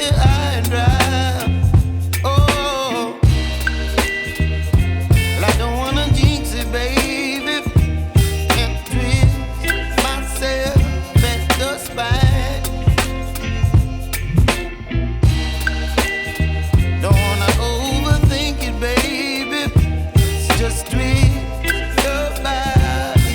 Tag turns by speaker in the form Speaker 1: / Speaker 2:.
Speaker 1: high and dry. Oh, well, I don't wanna jinx it, baby, and twist myself at the spine. Don't wanna overthink it, baby. It's just twist